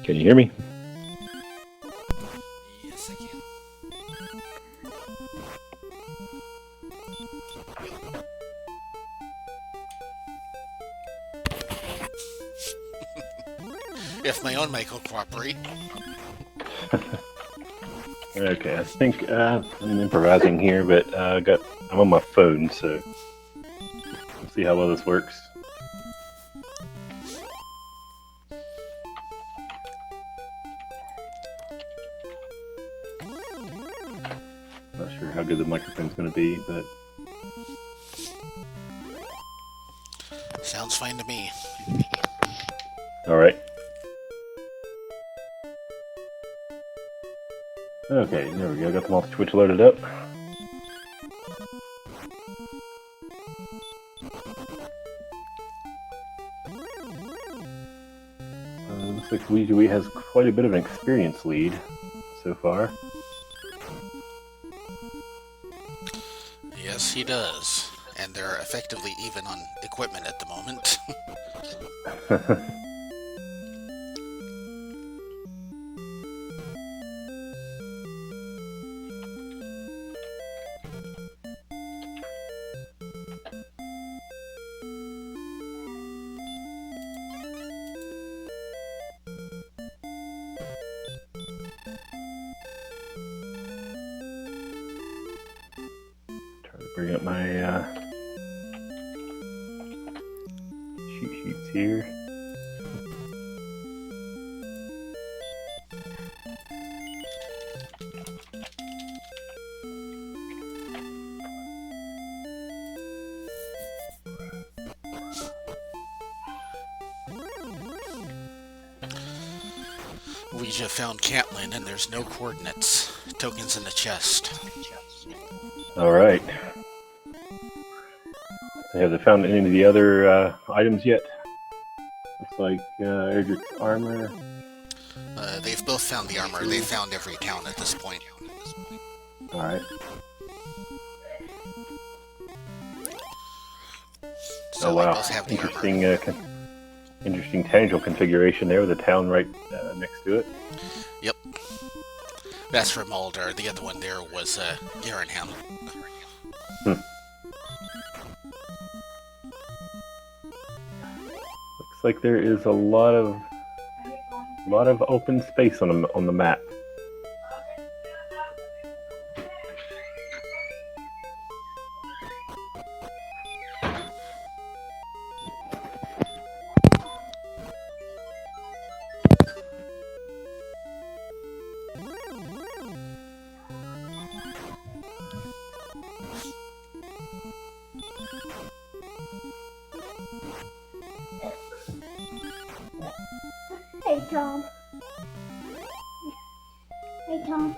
Can you hear me? Yes, I can. If my own mic will cooperate. Okay, I think I'm improvising here, but I'm on my phone, so we'll see how well this works. Not sure how good the microphone's going to be, but Sounds fine to me. all right. Okay, there we go. Got them all Twitch loaded up. Looks like Ouijawii has quite a bit of an experience lead so far. Yes, he does. And they're effectively even on equipment at the moment. Try to bring up my cheat sheets here. Ouija found Catlin, and there's no coordinates. Tokens in the chest. All right. So have they found any of the other items yet? Looks like Erdrick's armor. They've both found the armor. They found every town at this point. All right. So Oh wow! they both have the Interesting, armor. interesting tangential configuration there with the town right next to it. Yep. That's for Mulder. The other one there was Garenham. Looks like there is a lot of open space on the map. Hey, Tom. Hey, Tom.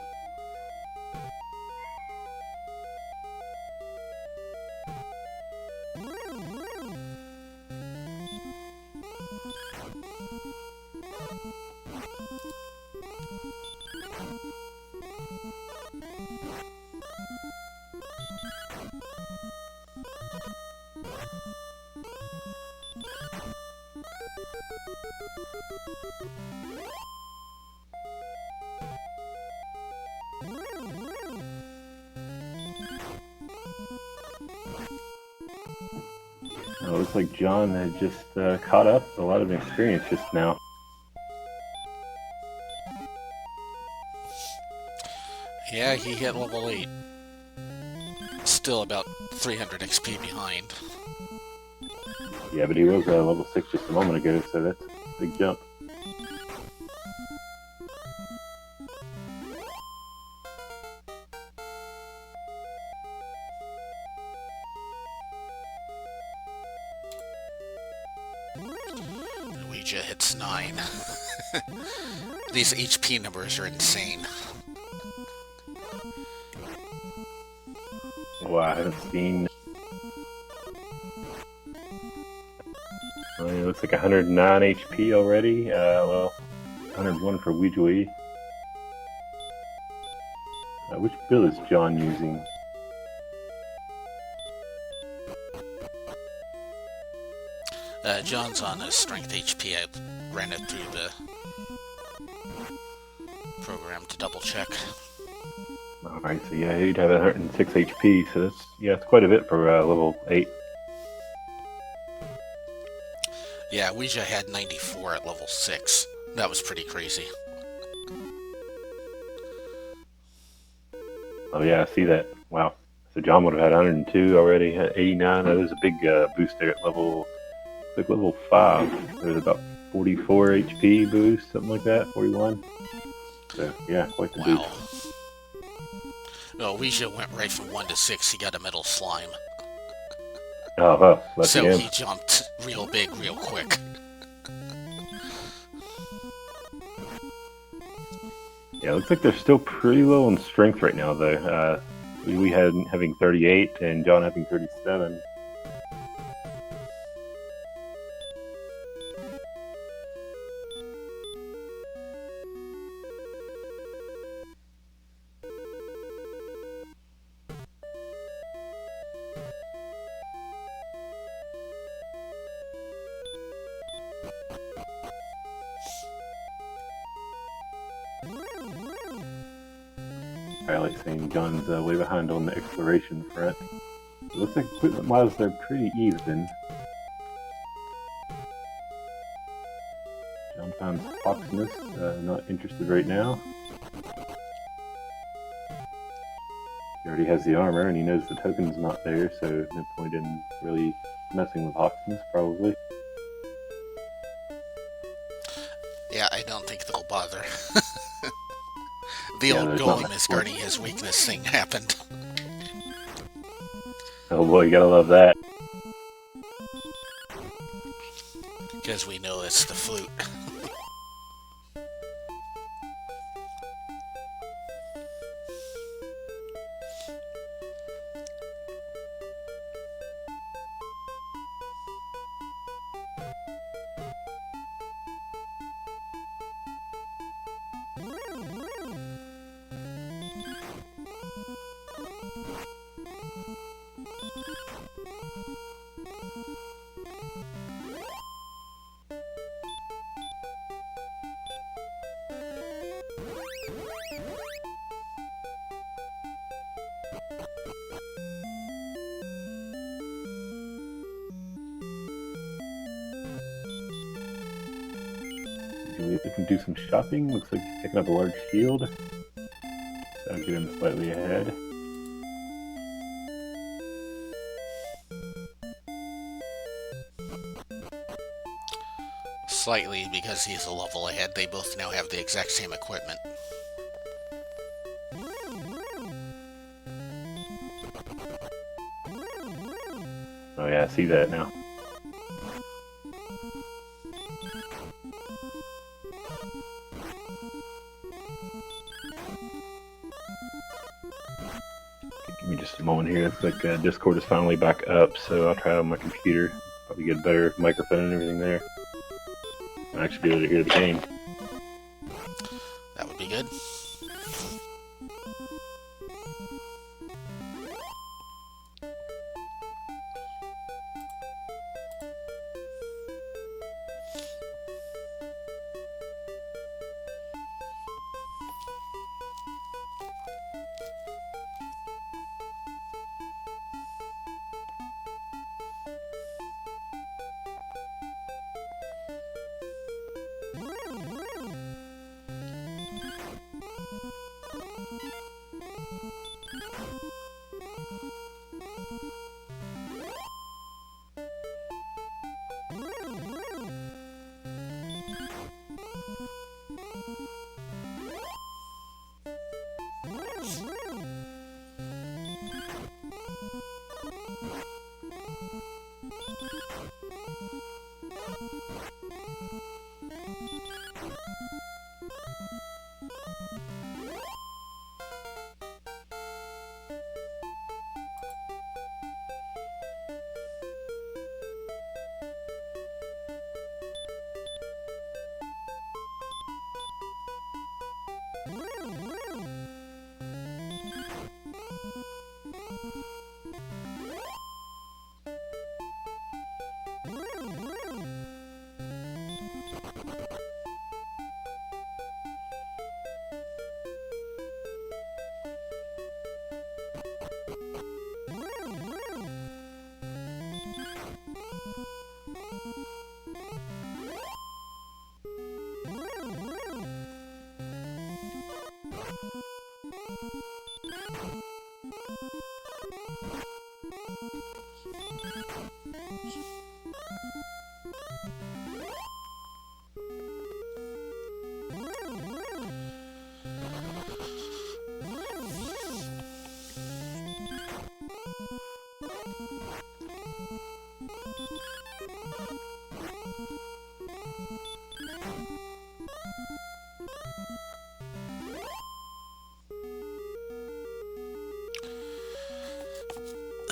It looks like John had just caught up with a lot of experience just now. Yeah, he hit level 8. Still about 300 XP behind. Yeah, but he was level 6 just a moment ago, so that's a big jump. Ouija hits 9. These HP numbers are insane. Wow, I haven't seen... It looks like 109 HP already. Well, 101 for Ouijawii. Which build is John using? John's on a strength HP. I ran it through the program to double check. Alright, so yeah, he'd have 106 HP, so that's quite a bit for level 8. Yeah, Ouija had 94 at level 6. That was pretty crazy. Oh yeah, I see that. Wow. So John would have had 102 already, had 89. That was a big boost there at level 5. There was about 44 HP boost, something like that, 41. So yeah, quite the boost. No, Ouija went right from 1 to 6. He got a metal slime. Oh, well, lucky So him. he jumped real big, real quick. Yeah, it looks like they're still pretty low on strength right now, though. We had having 38 and John having 37. Pilot saying John's way behind on the exploration front. It looks like equipment-wise they're pretty even. John finds Foxness, not interested right now. He already has the armor and he knows the token's not there, so no point in really messing with Foxness, probably. Yeah, I don't think they'll bother. The old goalie misguarding his weakness thing happened. Oh boy, you gotta love that. Because we know it's the flute. We can do some shopping. Looks like he's picking up a large shield. That'll get him slightly ahead. Slightly, because he's a level ahead. They both now have the exact same equipment. Oh yeah, I see that now. Give me just a moment here. It's like Discord is finally back up, so I'll try on my computer. Probably get a better microphone and everything there. I'll actually be able to hear the game. That would be good.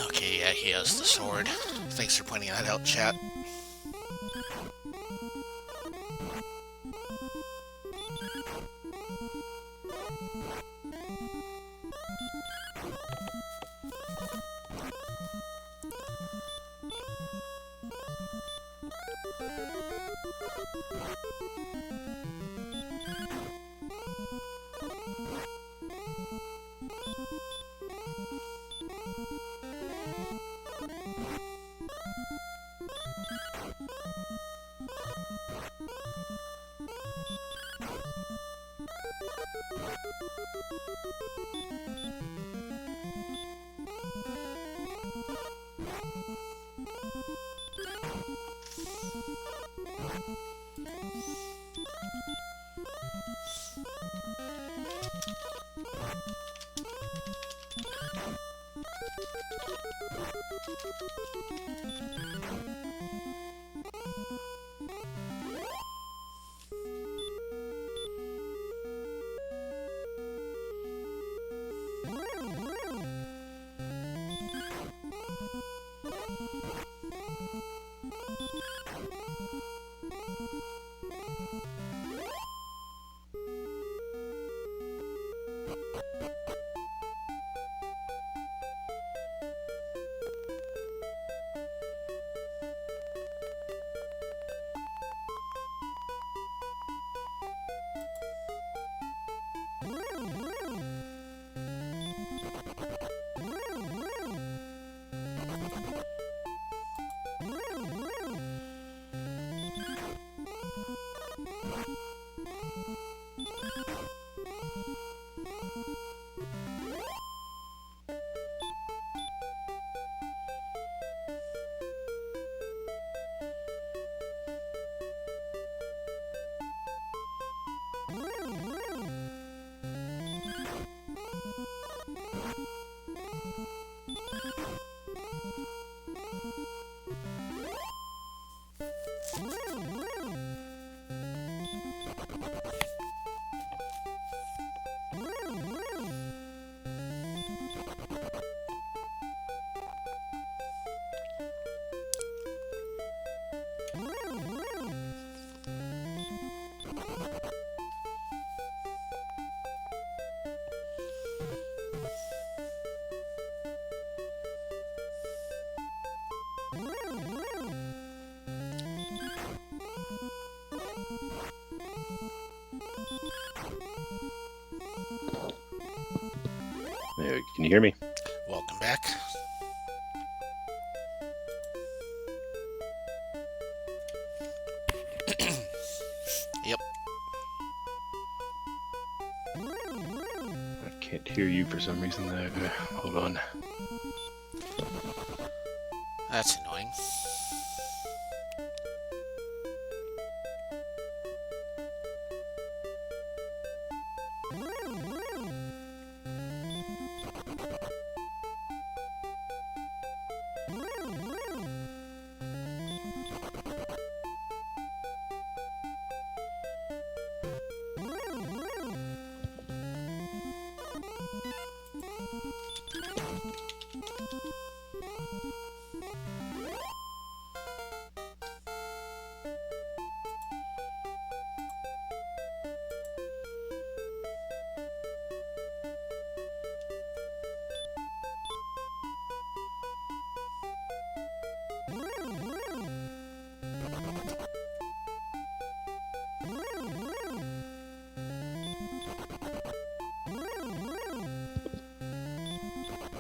Okay, yeah, he has the sword. Thanks for pointing that out, chat. There, can you hear me? Welcome back. Yep. I can't hear you for some reason. Hold on. That's annoying.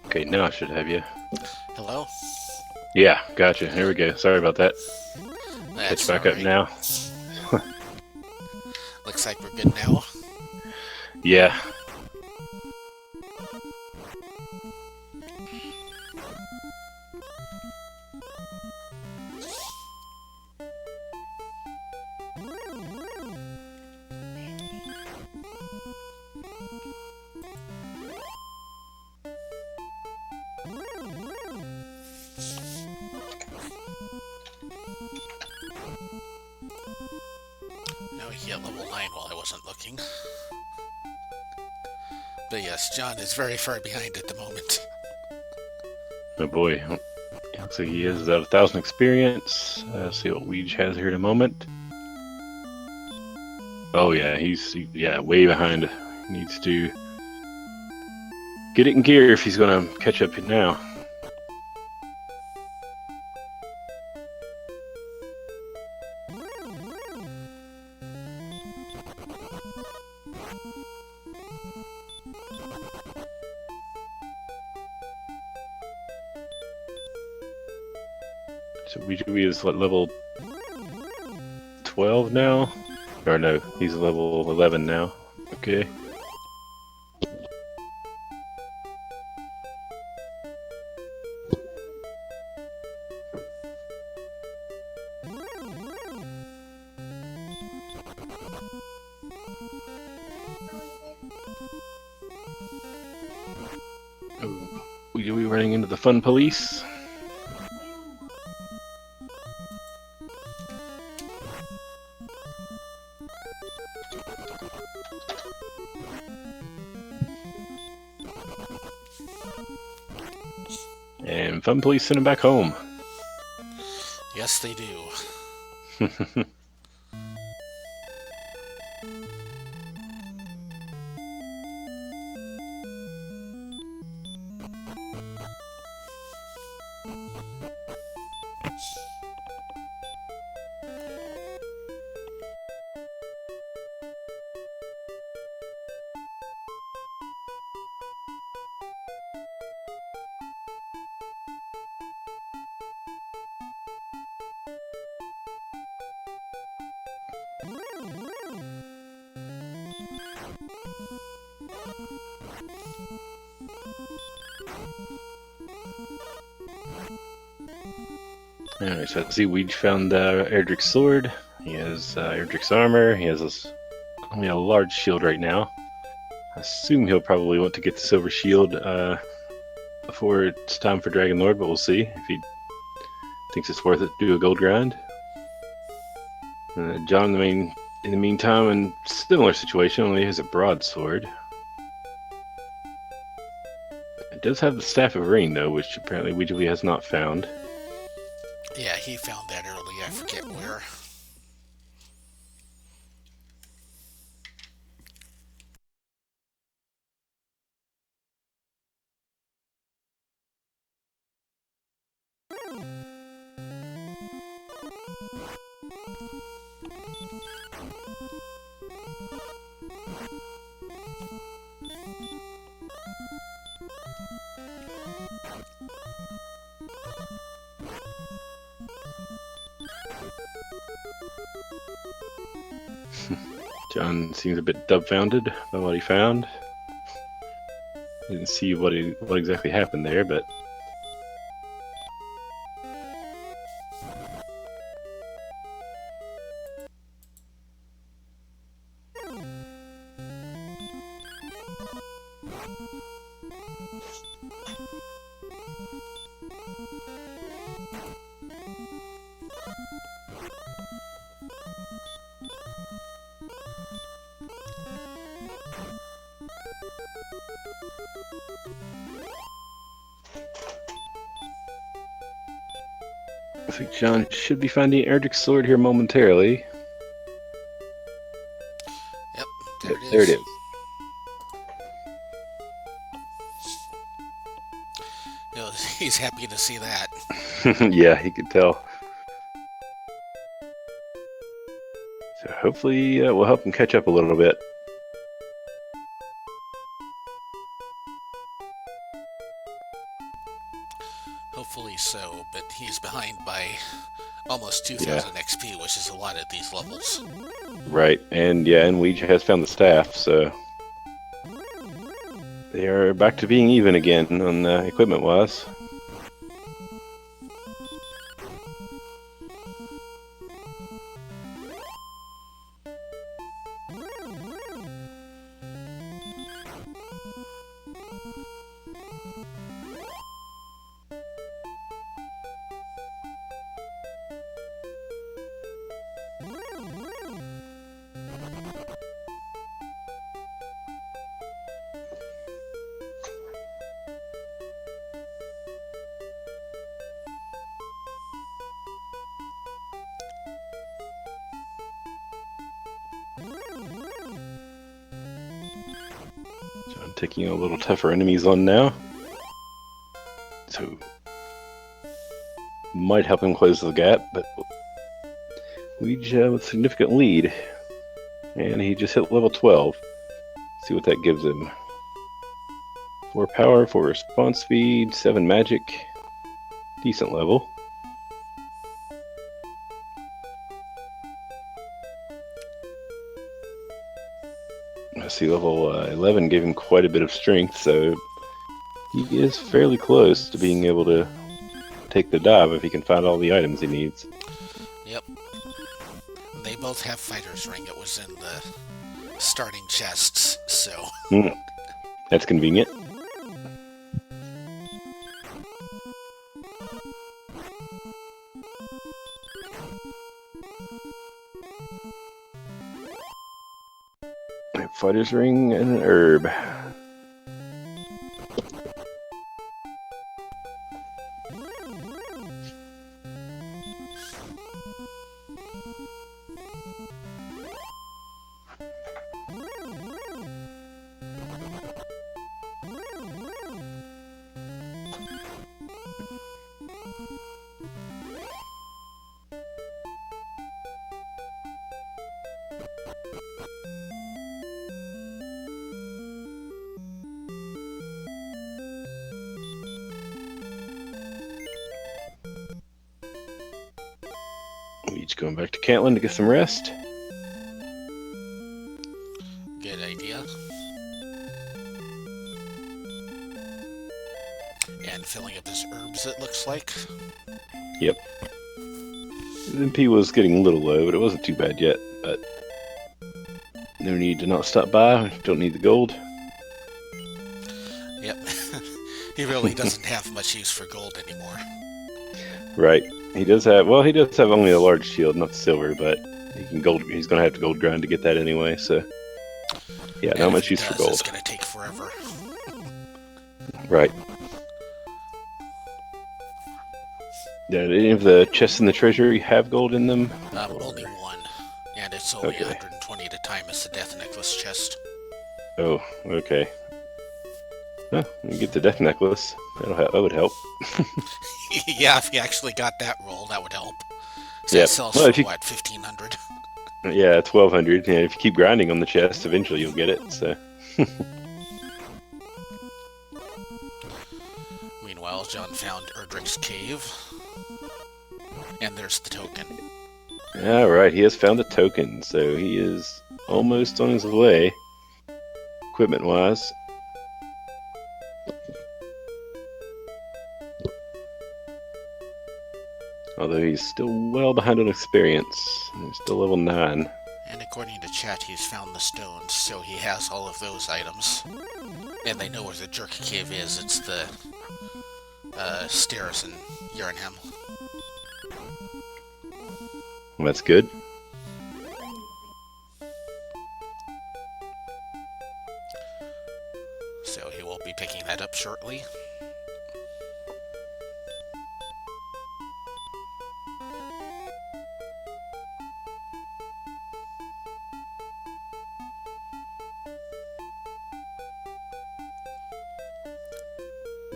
Okay, now I should have you. Hello? Yeah, gotcha. Here we go. Sorry about that. That's Catch back up alright. now. Looks like we're good now. Yeah. Now he hit level 9 while I wasn't looking. But yes, John is very far behind at the moment. Oh boy. Looks like he is at 1,000 experience. See what Ouija has here in a moment. Oh yeah, he's way behind. He needs to get it in gear if he's gonna catch up now. So Ouijawii is what, level 12 now? Or no, he's level 11 now. Okay. Oh, we running into the fun police. And fun police send him back home. Yes, they do. Alright, so I see we found Erdrick's sword. He has Erdrick's armor. He has only a large shield right now. I assume he'll probably want to get the silver shield before it's time for Dragon Lord, but we'll see if he thinks it's worth it to do a gold grind. John, in the meantime, in a similar situation, only has a broadsword. It does have the Staff of Rain, though, which apparently Ouijawii has not found. Yeah, he found that early. I forget where. John seems a bit dumbfounded by what he found. Didn't see what exactly happened there, but I think John should be finding Erdrick's sword here momentarily. Yep, there it is. There it is. You know, he's happy to see that. Yeah, he could tell. So hopefully we'll help him catch up a little bit. Hopefully so, but he's behind by almost 2,000 XP, which is a lot at these levels. Right, and Ouija has found the staff, so they are back to being even again on equipment-wise. So I'm taking a little tougher enemies on now. So might help him close the gap, but Ouija with significant lead. And he just hit level 12. See what that gives him. 4 power, 4 response speed, 7 magic. Decent level. I see level 11 gave him quite a bit of strength, so he is fairly close to being able to take the dive if he can find all the items he needs. Yep. They both have fighter's ring. It was in the starting chests, so... That's convenient. Fighter's ring and an herb. Each going back to Caitlin to get some rest. Good idea. And filling up his herbs, it looks like. Yep. His MP was getting a little low, but it wasn't too bad yet. But no need to not stop by. Don't need the gold. Yep. He really doesn't have much use for gold anymore. Right. He does have only a large shield, not silver, but he's gonna have to gold grind to get that anyway, so yeah, not much use for gold. It's gonna take forever. Right. Yeah, any of the chests in the treasury have gold in them? Only one. And it's only 120 at a time as the death necklace chest. Oh, okay. Well, we can get the death necklace. That would help. Yeah, if you actually got that roll, that would help. So yeah. It sells for, what, 1,500? Yeah, 1,200. Yeah, if you keep grinding on the chest, eventually you'll get it, so... Meanwhile, John found Erdrick's cave. And there's the token. Alright, he has found a token, so he is almost on his way, equipment-wise. Although he's still well behind on experience. He's still level 9. And according to chat, he's found the stones, so he has all of those items. And they know where the Jerk Cave is. It's the stairs in Urinham. Well, that's good. So he will be picking that up shortly.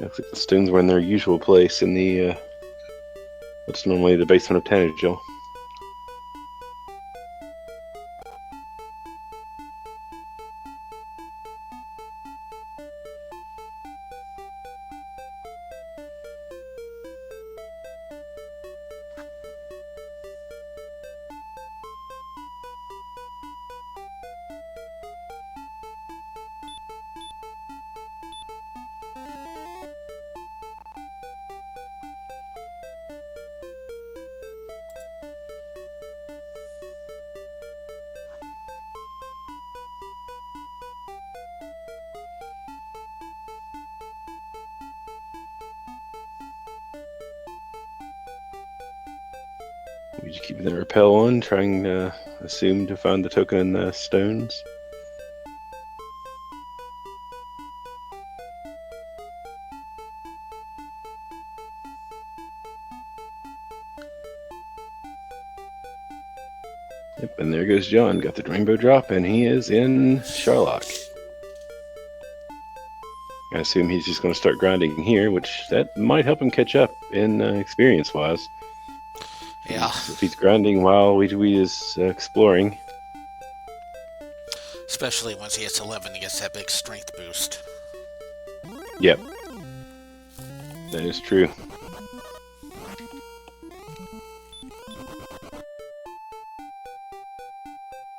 Looks like the stones were in their usual place in the, what's normally the basement of Tanagel. We just keep the repel on, trying to assume to find the token in the stones. Yep, and there goes John. Got the rainbow drop, and he is in Sharlock. I assume he's just going to start grinding here, which that might help him catch up in experience-wise. Yeah. If he's grinding while Ouijawii is exploring. Especially once he hits 11, he gets that big strength boost. Yep. That is true.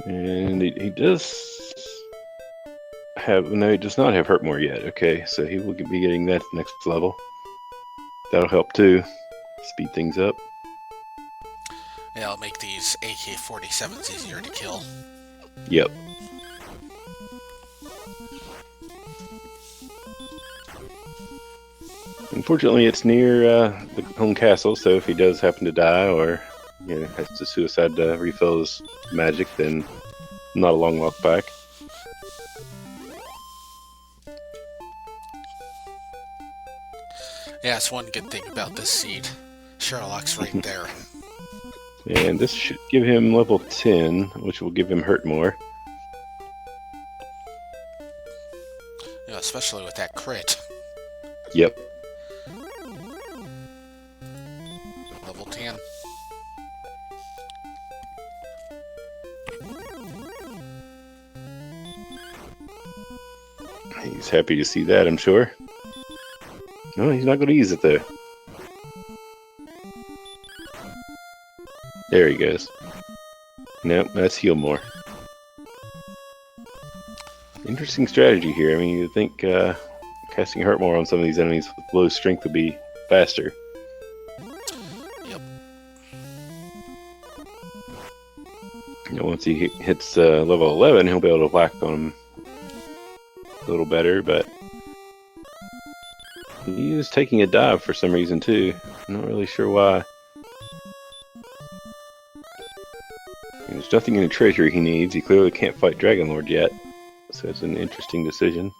And he does have... No, he does not have Hurt More yet. Okay, so he will be getting that next level. That'll help too. Speed things up. Yeah, it'll make these AK-47s easier to kill. Yep. Unfortunately, it's near the home castle, so if he does happen to die or has to suicide to refill his magic, then not a long walk back. Yeah, that's one good thing about this seed. Sherlock's right there. And this should give him level 10, which will give him hurt more. Especially with that crit. Yep. Level 10. He's happy to see that, I'm sure. No, he's not going to use it, though. There he goes. Nope, that's heal more. Interesting strategy here. I mean, you'd think casting hurt more on some of these enemies with low strength would be faster. Yep. Once he hits level 11, he'll be able to whack on him a little better, but he is taking a dive for some reason, too. I'm not really sure why. There's nothing in the treasury he needs. He clearly can't fight Dragon Lord yet. So it's an interesting decision.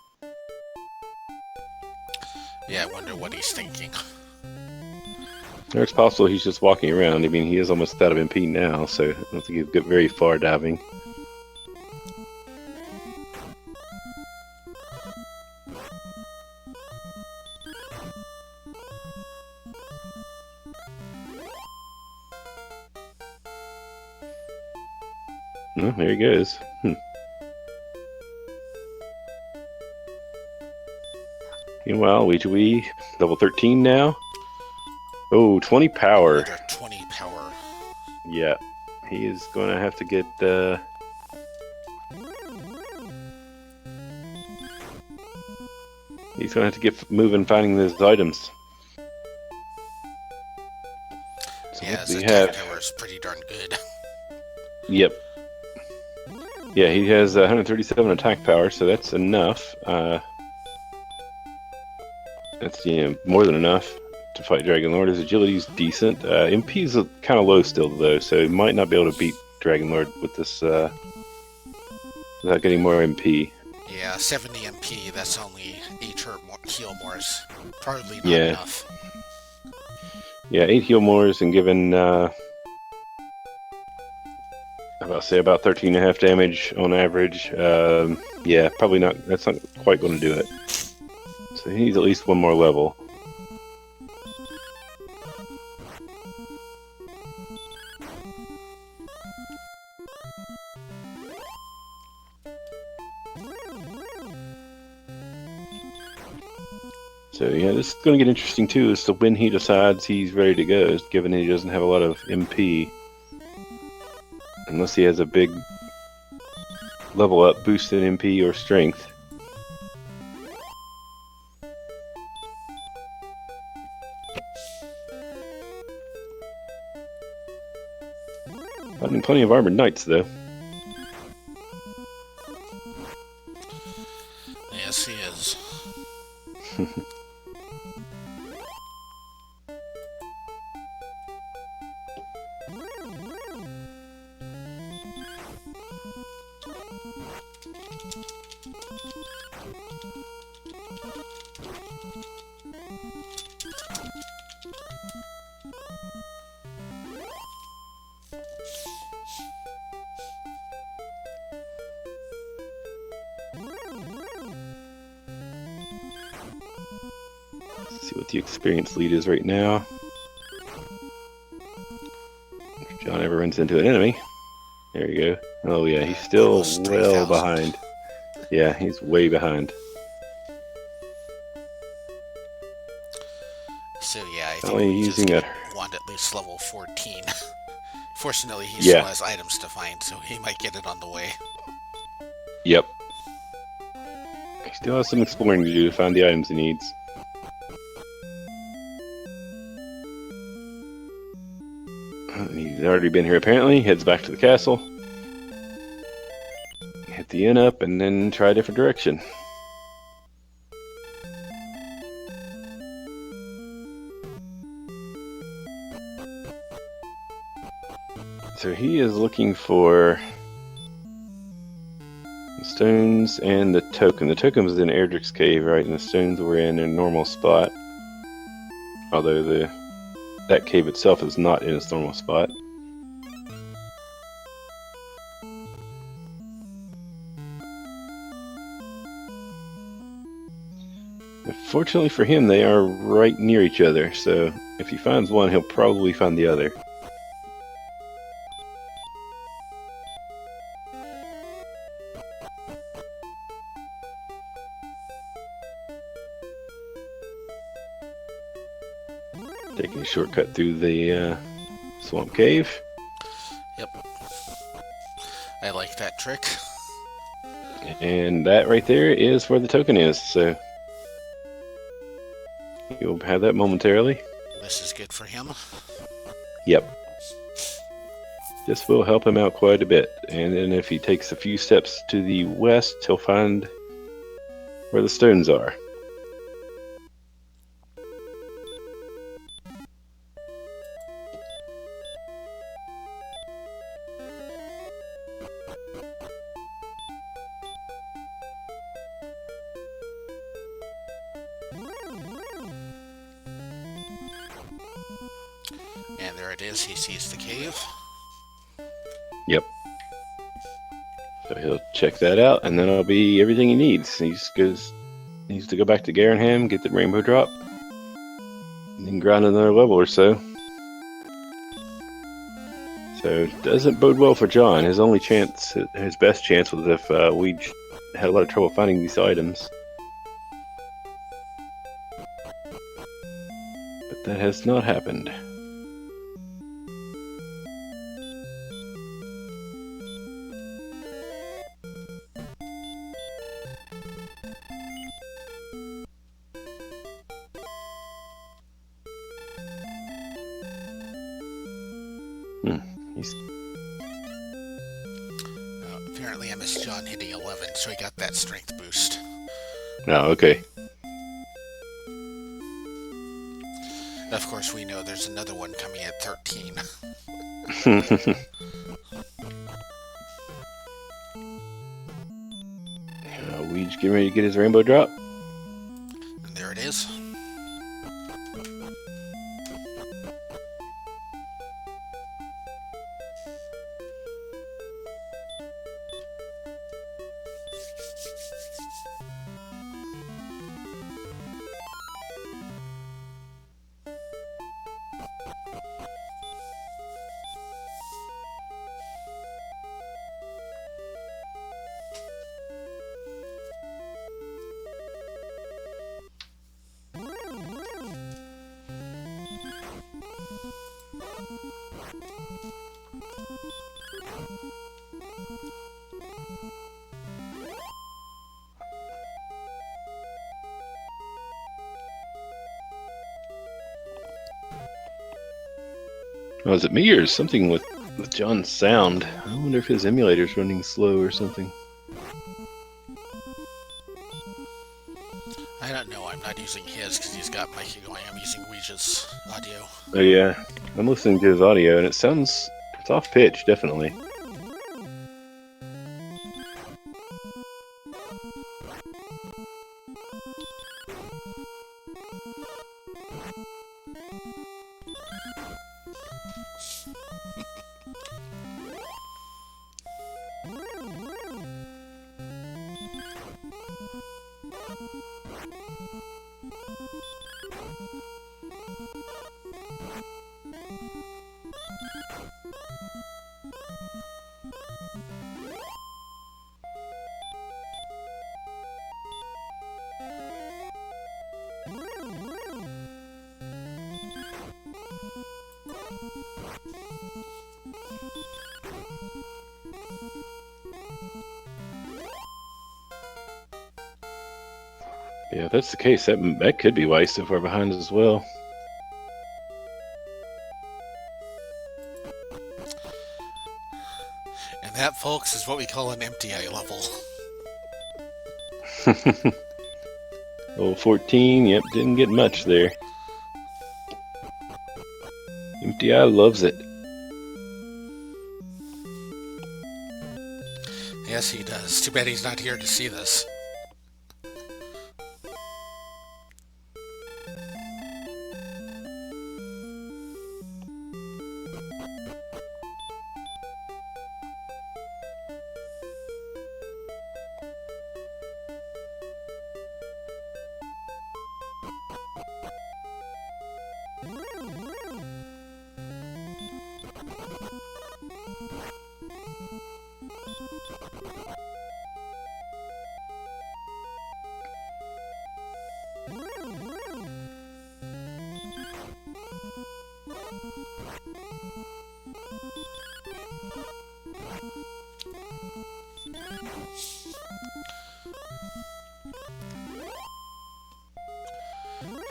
Yeah, I wonder what he's thinking. Or it's possible he's just walking around. I mean, he is almost out of MP now, so I don't think he'll get very far diving. Oh, there he goes. Meanwhile, Ouijawii, level 13 now. Oh, 20 power. Another 20 power. Yeah, he is going to have to get... He's going to have to get moving finding those items. So Yeah, his we attack power is pretty darn good. Yep. Yeah, he has 137 attack power, so that's enough. That's more than enough to fight Dragon Lord. His agility is decent. MP is kind of low still, though, so he might not be able to beat Dragon Lord with this without getting more MP. Yeah, 70 MP, that's only 8 heal mores. Probably not Yeah. enough. Yeah, 8 heal mores and given, about 13.5 damage on average. Yeah, probably not. That's not quite going to do it. So he needs at least one more level. So yeah, this is going to get interesting too as to when he decides he's ready to go, given he doesn't have a lot of MP. Unless he has a big level up boost in MP or strength. Finding plenty of armored knights though. Yes, he is. Let's see what the experience lead is right now. If John ever runs into an enemy. There you go. Oh yeah, he's still Almost well 3,000. behind. Yeah, he's way behind. So yeah, I think Only we just using want at least level 14. Fortunately, he Yeah. still has items to find, so he might get it on the way. Yep. He still has some exploring to do to find the items he needs. He's already been here apparently. Heads back to the castle. Hit the inn up and then try a different direction. So he is looking for the stones and the token. The token was in Erdrick's cave, right? And the stones were in a normal spot. Although that cave itself is not in its normal spot. Fortunately for him, they are right near each other, so if he finds one, he'll probably find the other. Taking a shortcut through the swamp cave. Yep. I like that trick. And that right there is where the token is, so you'll have that momentarily. This is good for him. Yep. This will help him out quite a bit. And then if he takes a few steps to the west, he'll find where the stones are. And there it is, he sees the cave. Yep. So he'll check that out, and then it'll be everything he needs. He just needs to go back to Garenham, get the rainbow drop, and then grind another level or so. So it doesn't bode well for John. His only chance, his best chance, was if we had a lot of trouble finding these items. But that has not happened. Apparently I missed John hitting 11, so he got that strength boost. Oh, okay. Of course, we know there's another one coming at 13. Weed's getting ready to get his rainbow drop. And there it is. Oh, is it me or something with John's sound? I wonder if his emulator's running slow or something. I don't know, I'm not using his because he's got mic going. I'm using Ouija's audio. Oh yeah, I'm listening to his audio and it's off pitch, definitely. Yeah, if that's the case, that could be why he's so far behind as well. And that, folks, is what we call an empty eye level. Level 14, yep, didn't get much there. Empty Eye loves it. Yes, he does. Too bad he's not here to see this.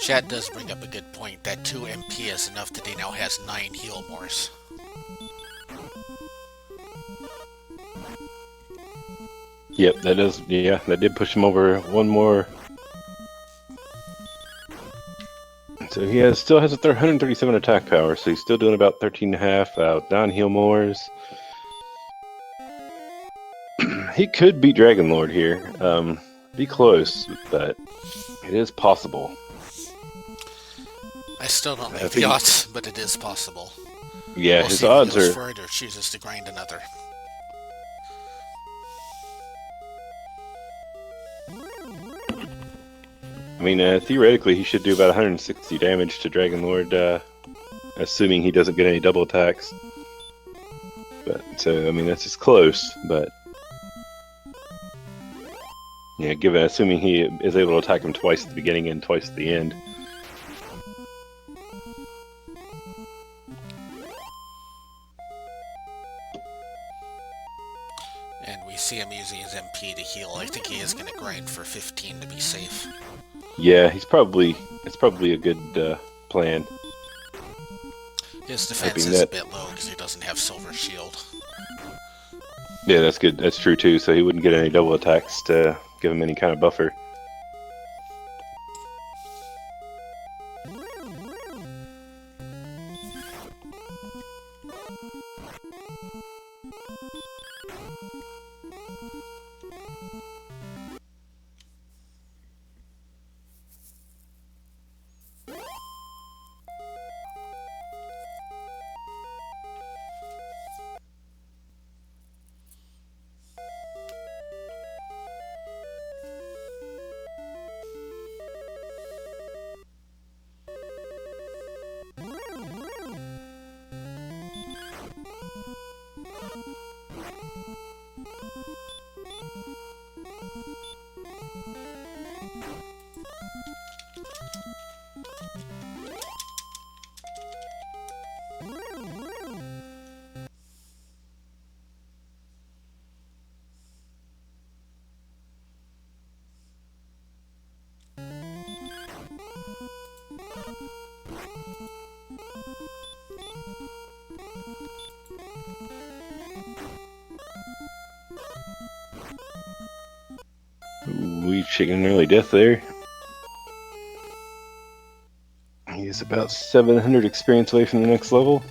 Chat does bring up a good point. That 2 MP is enough that he now has 9 heal mores. Yep, that does. Yeah, that did push him over one more. So he still has a 137 attack power, so he's still doing about 13.5 out. 9 heal mores. He could beat Dragon Lord here. Be close, but it is possible. I still don't make the odds, but it is possible. Yeah, we'll his see odds if he goes are. for it or chooses to grind another. I mean, theoretically, he should do about 160 damage to Dragon Lord, assuming he doesn't get any double attacks. But so, I mean, that's just close. But yeah, assuming he is able to attack him twice at the beginning and twice at the end. And we see him using his MP to heal. I think he is going to grind for 15 to be safe. Yeah, it's probably a good plan. His defense is a bit low because he doesn't have Silver Shield. Yeah, that's good. That's true too. So he wouldn't get any double attacks to give him any kind of buffer. We taking an early death there. He is about 700 experience away from the next level.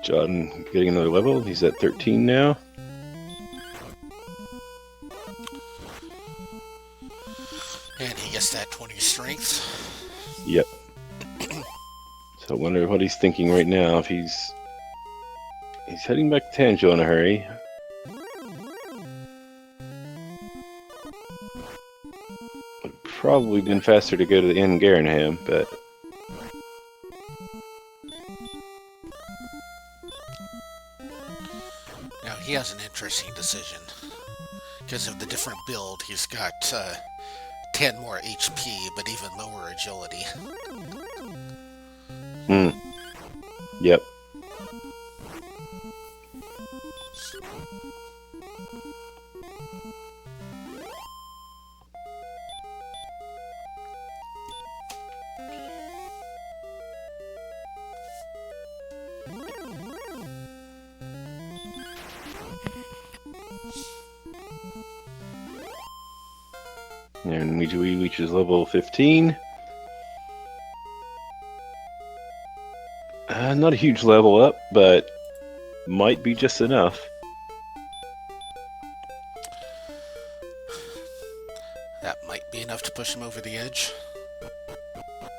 John getting another level. He's at 13 now. And he gets that 20 strength. Yep. So I wonder what he's thinking right now. If he's heading back to Tanjo in a hurry. Would probably been faster to go to the Inn Garanham, but Now he has an interesting decision. Because of the different build, he's got 10 more HP, but even lower agility. Yep. And Ouijawii reaches level 15. Not a huge level up, but might be just enough. That might be enough to push him over the edge.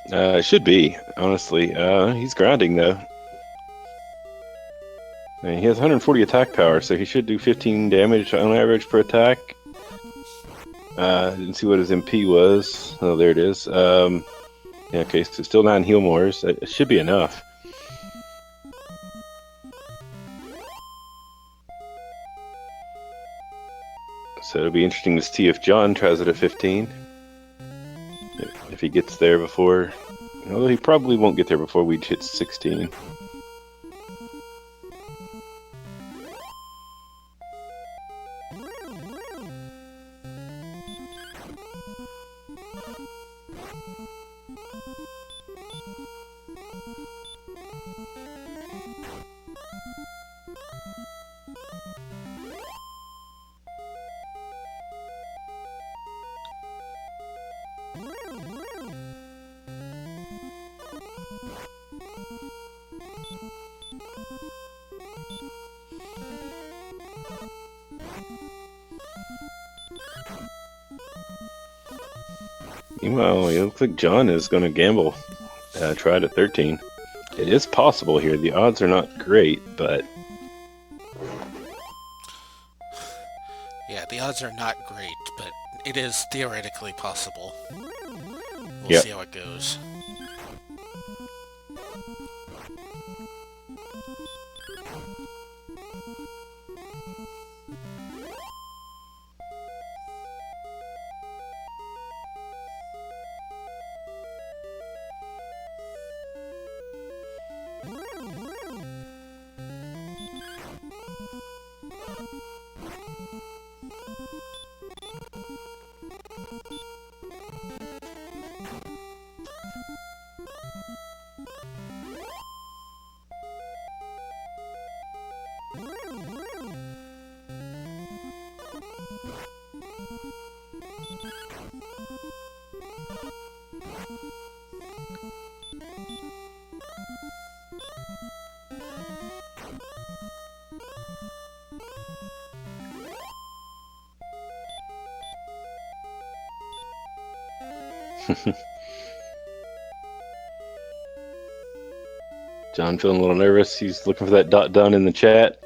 It should be, honestly. He's grinding, though. I mean, he has 140 attack power, so he should do 15 damage on average per attack. Didn't see what his MP was. Oh, there it is. Yeah, okay, so still 9 heal mores. It should be enough. So it'll be interesting to see if John tries it at 15. If he gets there before... Although he probably won't get there before we hit 16. Well, it looks like John is going to gamble. Try it at 13. It is possible here. The odds are not great, but... Yeah, the odds are not great, but it is theoretically possible. We'll Yep. see how it goes. John feeling a little nervous. He's looking for that dot done in the chat.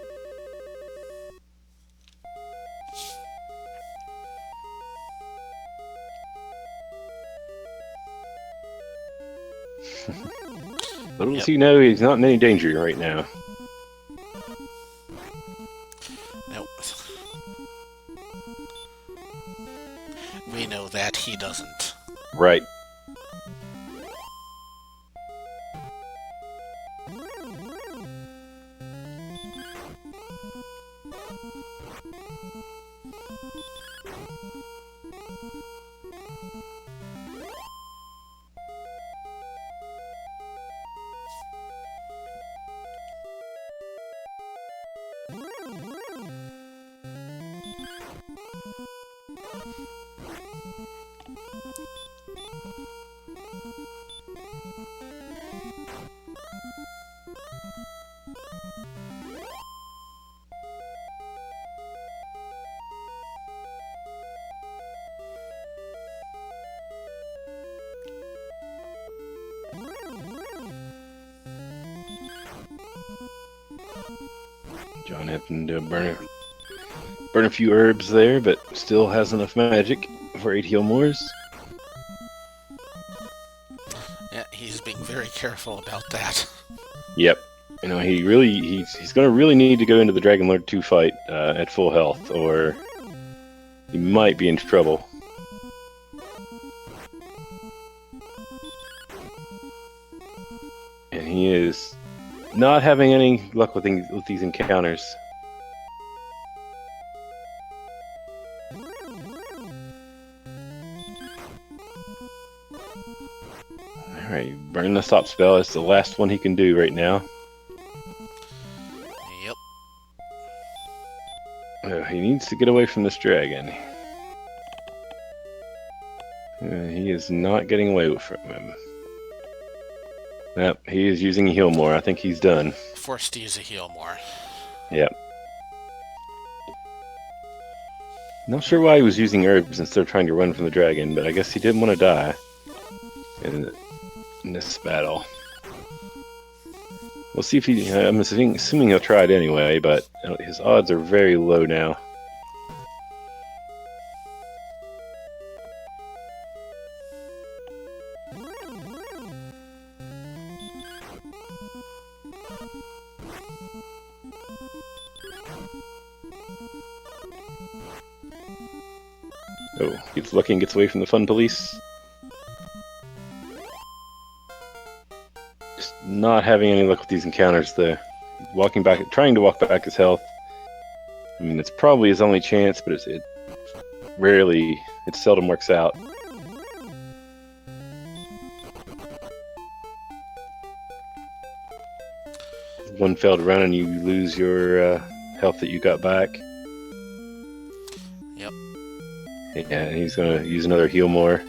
Little does he know he's not in any danger right now. Nope. We know that he doesn't. Right. John happened to burn a few herbs there, but still has enough magic for 8 heal mores. Yeah, he's being very careful about that. Yep. You know, he's going to really need to go into the Dragon Lord 2 fight at full health, or he might be in trouble. he is not having any luck with these encounters. Alright, burn the stop spell. It's the last one he can do right now. Yep. Oh, he needs to get away from this dragon. He is not getting away from him. Yep, he is using a heal more. I think he's done. Forced to use a heal more. Yep. Not sure why he was using herbs instead of trying to run from the dragon, but I guess he didn't want to die in this battle. We'll see if he... I'm assuming he'll try it anyway, but his odds are very low now. Oh, he's looking, gets away from the fun police. Just not having any luck with these encounters, though. Walking back, trying to walk back his health. I mean, it's probably his only chance, but it seldom works out. One failed run and you lose your health that you got back. Yep. Yeah, and he's going to use another heal more.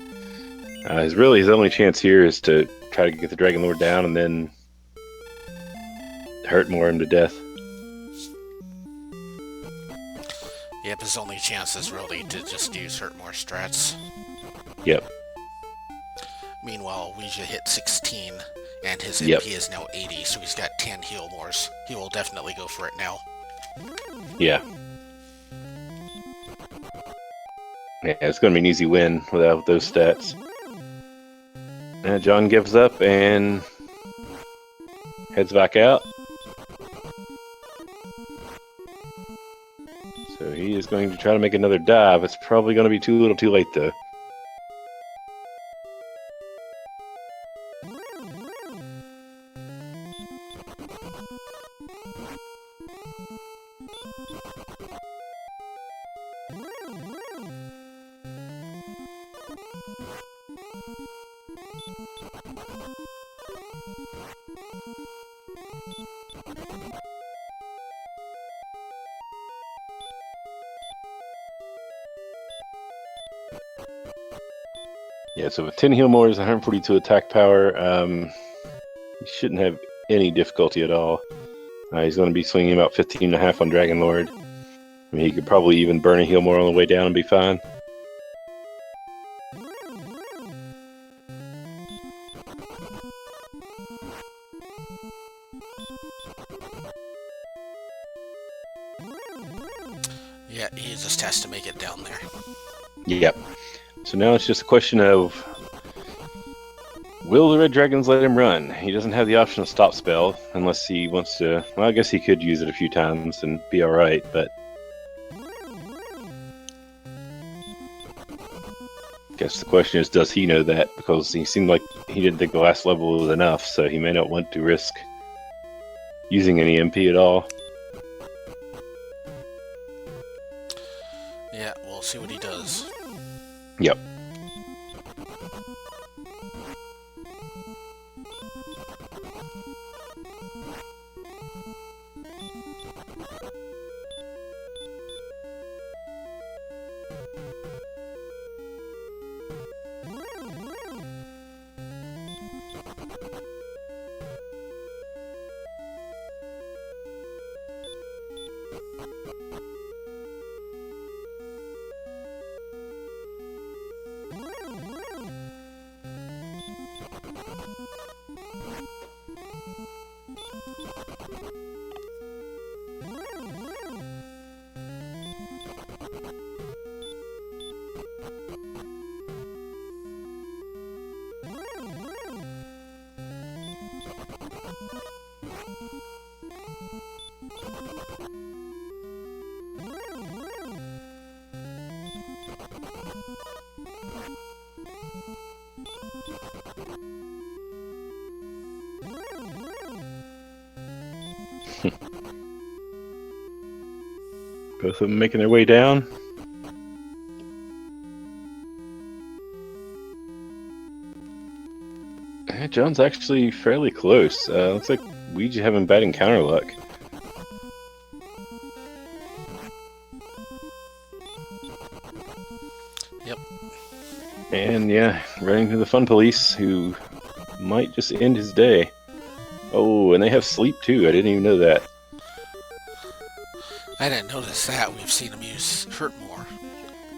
His only chance here is to try to get the Dragon Lord down and then hurt more him to death. Yep, his only chance is really to just use hurt more strats. Yep. Meanwhile, Ouija hit 16, and his Yep. MP is now 80, so he's got 10 heal mores. He will definitely go for it now. Yeah. Yeah, it's going to be an easy win without those stats. John gives up and heads back out. So he is going to try to make another dive. It's probably going to be too little too late, though. Yeah, so with 10 heal mores, 142 attack power, he shouldn't have any difficulty at all. He's going to be swinging about 15.5 on Dragon Lord. I mean, he could probably even burn a heal more on the way down and be fine. Yeah, he just has to make it down there. Yep. So now it's just a question of, will the Red Dragons let him run? He doesn't have the option of stop spell unless he wants to. Well, I guess he could use it a few times and be alright, but I guess the question is, does he know that? Because he seemed like he didn't think the last level was enough, so he may not want to risk using any MP at all. Yeah, we'll see what he does. Yep. Both of them making their way down. John's actually fairly close. Looks like Ouija having bad encounter luck. Yep. And yeah, running to the fun police, who might just end his day. Oh, and they have sleep too. I didn't even know that. I didn't notice that. We've seen him use hurt more.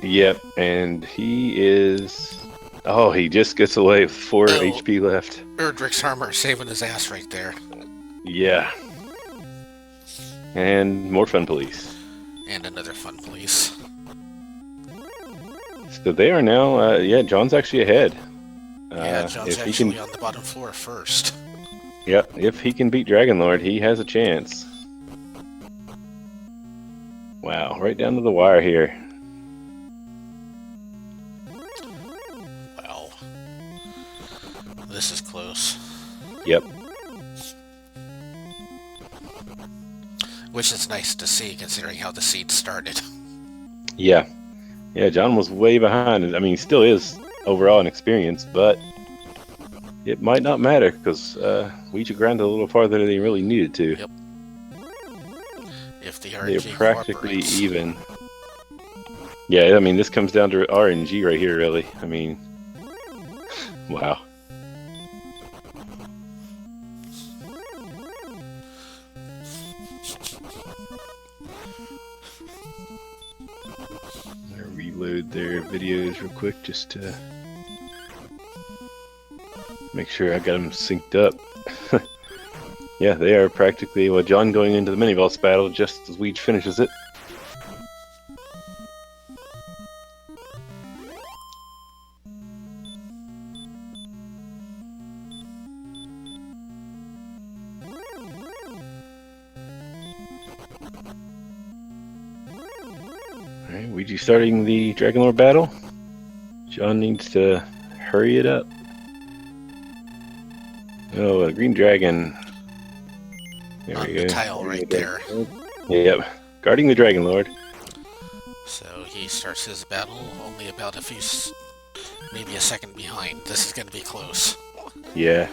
Yep, and he is... Oh, he just gets away with 4 HP left. Erdrick's armor saving his ass right there. Yeah. And more fun police. And another fun police. So they are now, yeah, John's actually ahead. Yeah, John's actually on the bottom floor first. Yep, if he can beat Dragonlord, he has a chance. Wow, right down to the wire here. Wow. This is close. Yep. Which is nice to see, considering how the seed started. Yeah. Yeah, John was way behind. I mean, he still is overall inexperienced, but it might not matter because Ouija grounded a little farther than he really needed to. Yep. If the RNG They're practically cooperates. even. Yeah, I mean, this comes down to RNG right here, really. I mean, wow. I'll reload their videos real quick just to make sure I got them synced up. Yeah, they are practically, well, John going into the mini-boss battle just as Ouija finishes it. Alright, Ouija starting the Dragonlord battle. John needs to hurry it up. Oh, a green dragon. There On we the go. tile right there. Yep, guarding the Dragonlord. So he starts his battle only about maybe a second behind. This is going to be close. Yeah.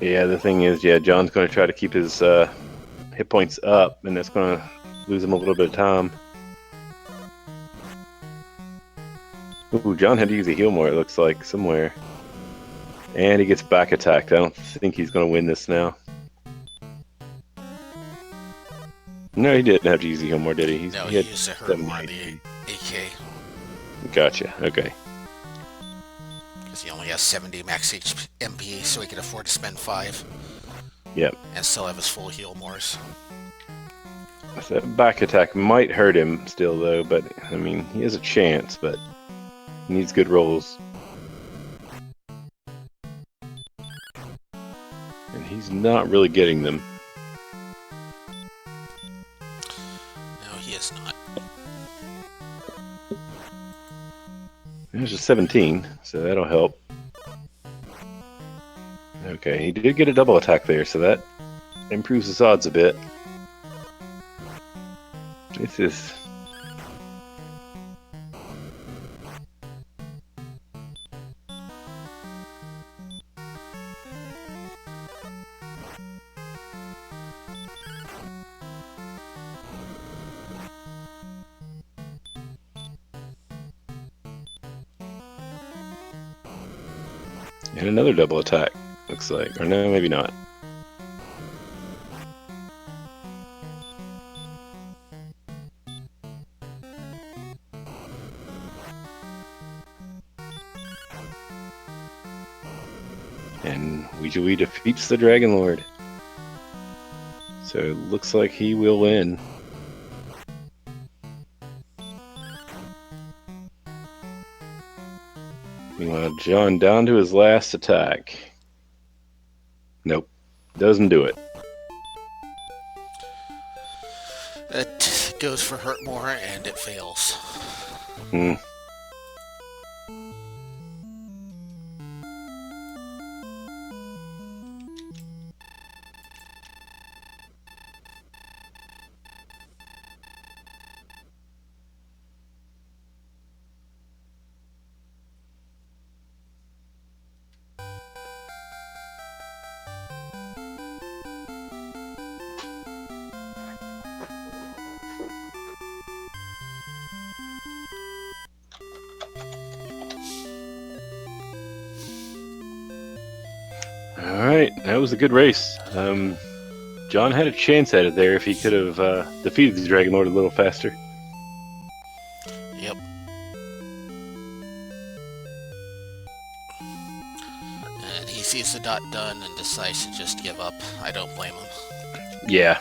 Yeah, the thing is, yeah, John's going to try to keep his hit points up, and that's going to lose him a little bit of time. Ooh, John had to use a heal more, it looks like, somewhere. And he gets back attacked. I don't think he's going to win this now. No, he didn't have to use the heal more, did he? No, he he had used the hurt 70 more, the HP. AK. Gotcha, okay. Because he only has 70 max MP, so he can afford to spend 5. Yep. And still have his full heal mores. So that back attack might hurt him still, though, but, I mean, he has a chance, but he needs good rolls. And he's not really getting them. No, he is not. There's a 17, so that'll help. Okay, he did get a double attack there, so that improves his odds a bit. This is... And another double attack, looks like. Or no, maybe not. And Ouijawii defeats the Dragonlord. So it looks like he will win. Meanwhile, John down to his last attack. Nope. Doesn't do it. It goes for hurt more, and it fails. Hmm. All right, that was a good race. John had a chance at it there if he could have defeated the Dragon Lord a little faster. Yep. And he sees the dot done and decides to just give up. I don't blame him. Yeah.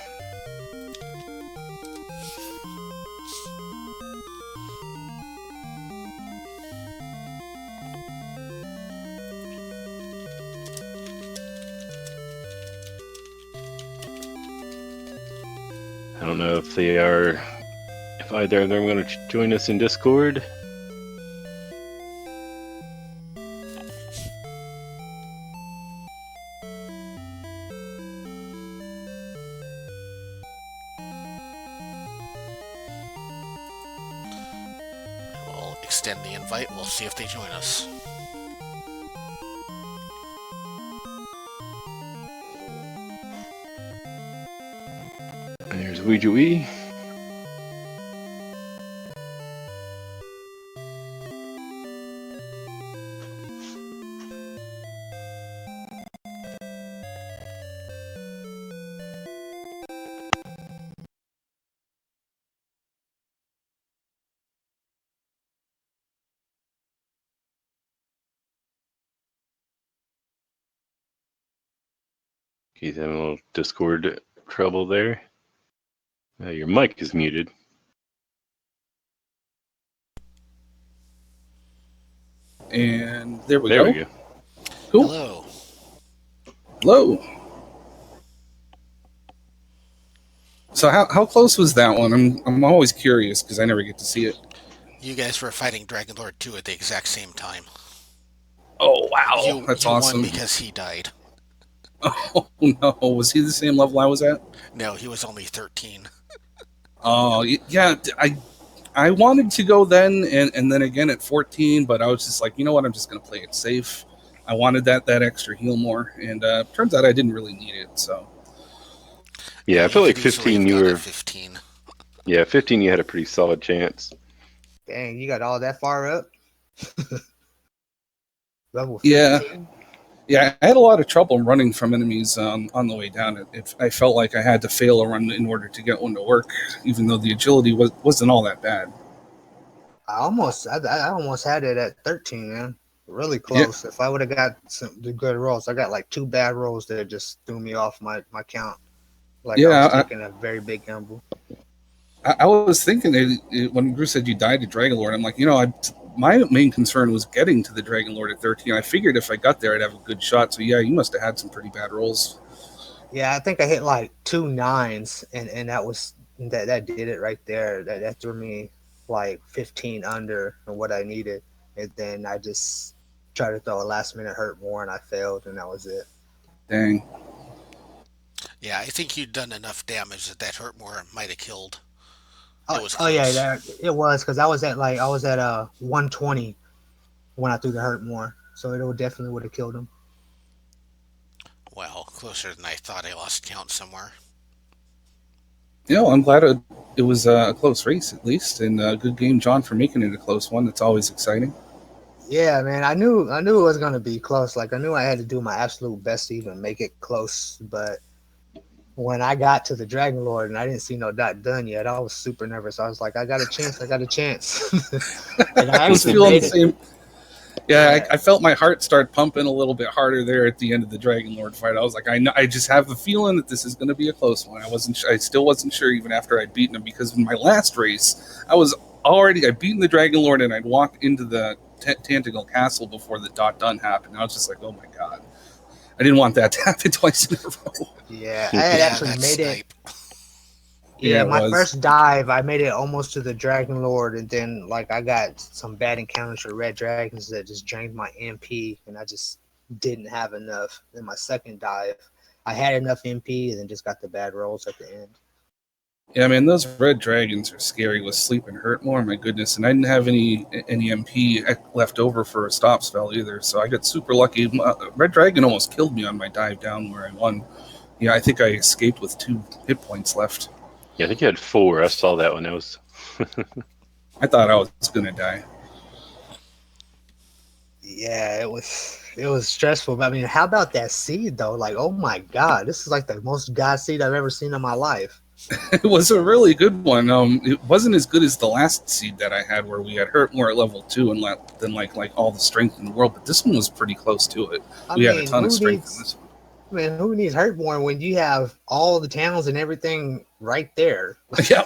I don't know if either of them are going to join us in Discord. We'll extend the invite. We'll see if they join us. There's Ouijawii. He's having a little Discord trouble there. Your mic is muted. And there we There go. we go. Cool. Hello. Hello. So how close was that one? I'm always curious because I never get to see it. You guys were fighting Dragon Lord 2 at the exact same time. Oh wow, that's you awesome. won because he died. Oh no, was he the same level I was at? No, he was only 13. Oh yeah, I wanted to go then and then again at 14, but I was just like, you know what, I'm just gonna play it safe. I wanted that extra heal more, and turns out I didn't really need it. So Yeah, I feel like 15 you were. 15. Yeah, 15 you had a pretty solid chance. Dang, you got all that far up? Level 15? yeah. Yeah, I had a lot of trouble running from enemies on the way down. I felt like I had to fail a run in order to get one to work, even though the agility wasn't all that bad. I almost had it at 13, man. Really close. Yeah. If I would have got the good rolls, I got like 2 bad rolls that just threw me off my count. Like I was taking a very big gamble. I was thinking when Bruce said you died to Dragon Lord, I'm like, my main concern was getting to the Dragon Lord at 13. I figured if I got there, I'd have a good shot. So yeah, you must have had some pretty bad rolls. Yeah, I think I hit like 2 9s, and that did it right there. That threw me like 15 under what I needed, and then I just tried to throw a last minute hurt more, and I failed, and that was it. Dang. Yeah, I think you'd done enough damage that hurt more might have killed. Oh yeah, it was because I was at 120 when I threw the hurt more, so it definitely would have killed him. Well, closer than I thought. I lost count somewhere. I'm glad it was a close race at least, and a good game, John, for making it a close one. That's always exciting. Yeah, man, I knew it was gonna be close. Like I knew I had to do my absolute best to even make it close, but when I got to the Dragon Lord and I didn't see no dot done yet, I was super nervous. I was like, I got a chance. And I was feeling the same. Yeah, I felt my heart start pumping a little bit harder there at the end of the Dragon Lord fight. I was like, I just have a feeling that this is going to be a close one. I still wasn't sure even after I'd beaten him, because in my last race, I'd beaten the Dragon Lord and I'd walked into the Tantagle Castle before the dot done happened. I was just like, oh my god. I didn't want that to happen twice in a row. Yeah, I had actually made it. Yeah, my first dive, I made it almost to the Dragon Lord, and then I got some bad encounters with red dragons that just drained my MP, and I just didn't have enough. Then my second dive, I had enough MP, and then just got the bad rolls at the end. Yeah, man, those red dragons are scary with sleep and hurt more. My goodness, and I didn't have any MP left over for a stop spell either, so I got super lucky. Red dragon almost killed me on my dive down where I won. Yeah, I think I escaped with 2 hit points left. Yeah, I think you had 4. I saw that one. That was. I thought I was gonna die. Yeah, it was stressful. But I mean, how about that seed though? Like, oh my god, this is like the most god seed I've ever seen in my life. It was a really good one. It wasn't as good as the last seed that I had, where we had hurt more at level 2 and then like all the strength in the world. But this one was pretty close to it. I We had a mean, ton of strength in this one. man, who needs Hurtborn when you have all the towns and everything right there? Yeah,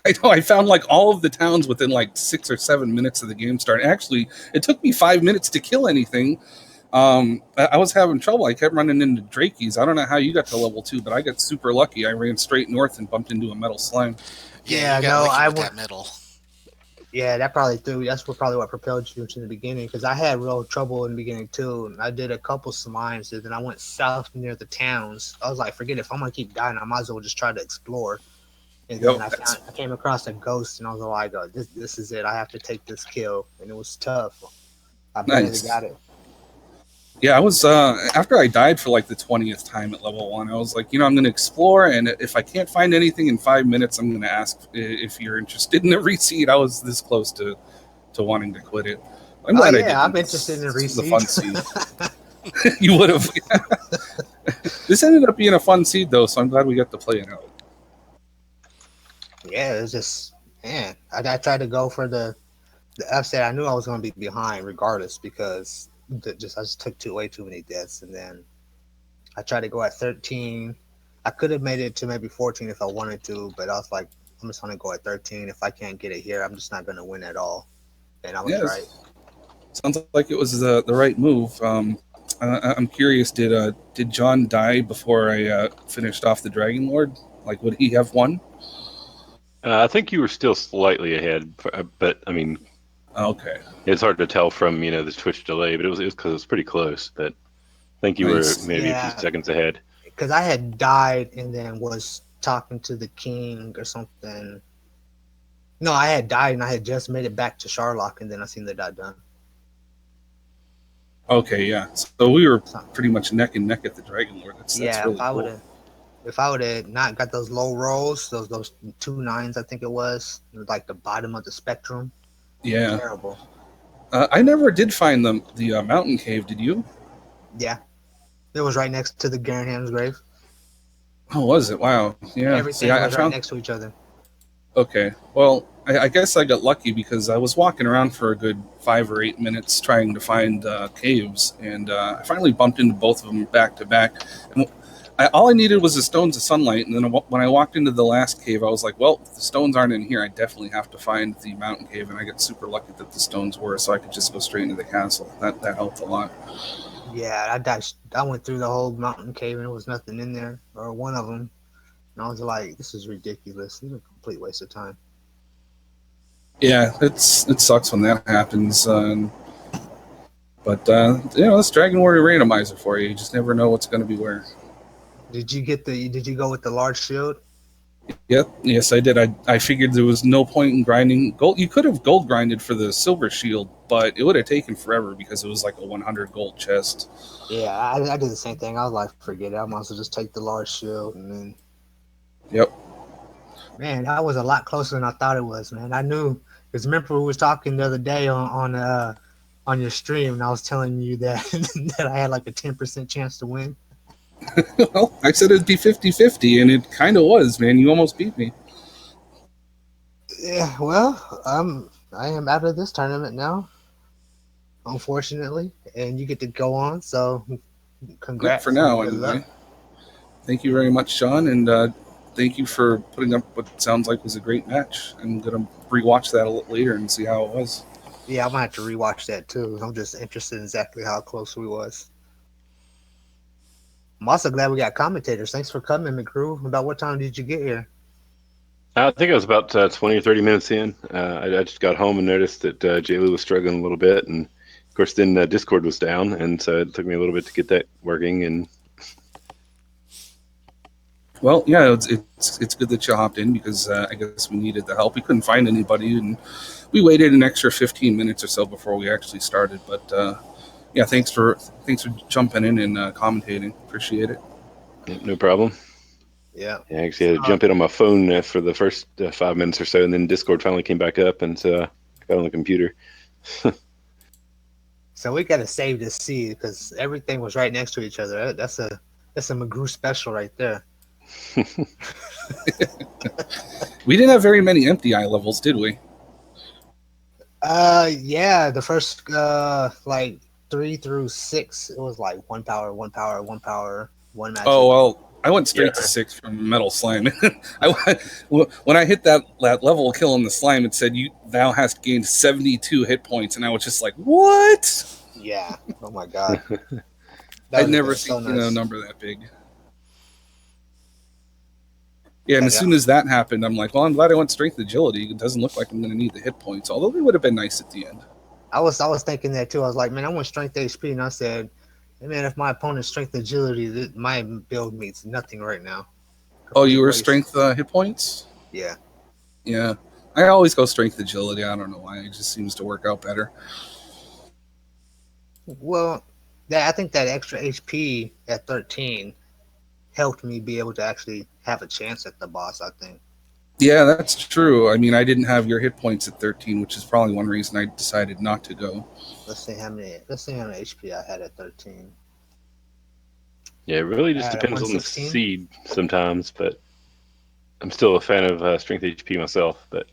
I know. I found like all of the towns within like 6 or 7 minutes of the game start. Actually, it took me 5 minutes to kill anything. I was having trouble. I kept running into Drakeys. I don't know how you got to level 2, but I got super lucky. I ran straight north and bumped into a metal slime. Yeah, you got lucky with that metal. Yeah, that's probably what propelled you to the beginning, because I had real trouble in the beginning too. And I did a couple slimes, and then I went south near the towns. I was like, forget it, if I'm gonna keep dying, I might as well just try to explore. And then I came across a ghost, and I was like, oh, this is it. I have to take this kill, and it was tough. I barely got it. Yeah, I was after I died for like the 20th time at level 1. I was like, I'm going to explore, and if I can't find anything in 5 minutes, I'm going to ask if you're interested in a reseed. I was this close to wanting to quit it. I'm glad I did. I'm interested in a reseed. The fun seed. You would have. This ended up being a fun seed though, so I'm glad we got to play it out. Yeah, it was just, man. I tried to go for the upset. I knew I was going to be behind regardless, because I just took way too many deaths, and then I tried to go at 13. I could have made it to maybe 14 if I wanted to, but I was like, I'm just gonna go at 13. If I can't get it here, I'm just not gonna win at all. And I was right. Sounds like it was the right move. I'm curious, did John die before I finished off the Dragon Lord? Like, would he have won? I think you were still slightly ahead, but I mean. Okay. It's hard to tell from the Twitch delay, but it was because it was pretty close. But I think you were maybe a few seconds ahead. Because I had died and then was talking to the king or something. No, I had died and I had just made it back to Sharlock, and then I seen the dot done. Okay, yeah. So we were pretty much neck and neck at the Dragon Lord. That's really cool. If I would have not got those low rolls, those 2 9s, I think it was like the bottom of the spectrum. Yeah. Terrible. I never did find the mountain cave. Did you? Yeah. It was right next to the Garanham's grave. Oh, was it? Wow. Yeah. Everything was right next to each other. Okay. Well, I guess I got lucky because I was walking around for a good 5 or 8 minutes trying to find caves, and I finally bumped into both of them back to back. And all I needed was the stones of sunlight, and then when I walked into the last cave, I was like, well, if the stones aren't in here, I definitely have to find the mountain cave, and I got super lucky that the stones were, so I could just go straight into the castle. That helped a lot. Yeah, I went through the whole mountain cave, and there was nothing in there, or one of them, and I was like, this is ridiculous. This is a complete waste of time. Yeah, it sucks when that happens, but it's Dragon Warrior Randomizer for you. You just never know what's going to be where. Did you go with the large shield? Yep. Yes, I did. I figured there was no point in grinding gold. You could have gold grinded for the silver shield, but it would have taken forever because it was like a 100 gold chest. Yeah, I did the same thing. I was like, forget it. I might as well just take the large shield, and then. Yep. Man, that was a lot closer than I thought it was, man. I knew, because remember we was talking the other day on your stream, and I was telling you that that I had like a 10% chance to win. Well, I said it'd be 50-50, and it kind of was, man. You almost beat me. Yeah, well, I am out of this tournament now, unfortunately, and you get to go on, so congrats. For now, anyway. Thank you very much, Sean, and thank you for putting up what sounds like was a great match. I'm going to rewatch that a little later and see how it was. Yeah, I'm going to have to rewatch that, too. I'm just interested in exactly how close we was. I'm also glad we got commentators. Thanks for coming, McGrew. About what time did you get here? I think I was about 20 or 30 minutes in. I just got home and noticed that J-Lou was struggling a little bit. And, of course, then Discord was down. And so it took me a little bit to get that working. And well, yeah, it's good that you hopped in because I guess we needed the help. We couldn't find anybody. And we waited an extra 15 minutes or so before we actually started. But, yeah, thanks for jumping in and commentating. Appreciate it. No problem. Yeah. I actually had to jump in on my phone for the first 5 minutes or so, and then Discord finally came back up, and so I got on the computer. So we gotta save this seed because everything was right next to each other. That's a Magoo special right there. We didn't have very many empty eye levels, did we? Yeah, the first like 3 through 6, it was like 1 power, 1 power, 1 power, 1 magic. Oh well, I went straight to 6 from Metal Slime. When I hit that level killing the slime, it said you thou hast gained 72 hit points, and I was just like, what? Yeah. Oh my god. I'd never seen a number that big. Yeah, and as soon as that happened, I'm like, well, I'm glad I went strength agility. It doesn't look like I'm going to need the hit points, although they would have been nice at the end. I was thinking that too. I was like, man, I want strength HP, and I said, hey, man, if my opponent's strength agility, my build means nothing right now. Oh, you were strength hit points? Yeah. Yeah. I always go strength agility. I don't know why. It just seems to work out better. Well, I think that extra HP at 13 helped me be able to actually have a chance at the boss, I think. Yeah, that's true. I mean, I didn't have your hit points at 13, which is probably one reason I decided not to go. Let's see how many HP I had at 13. Yeah, it really just depends on the seed sometimes, but I'm still a fan of strength HP myself. But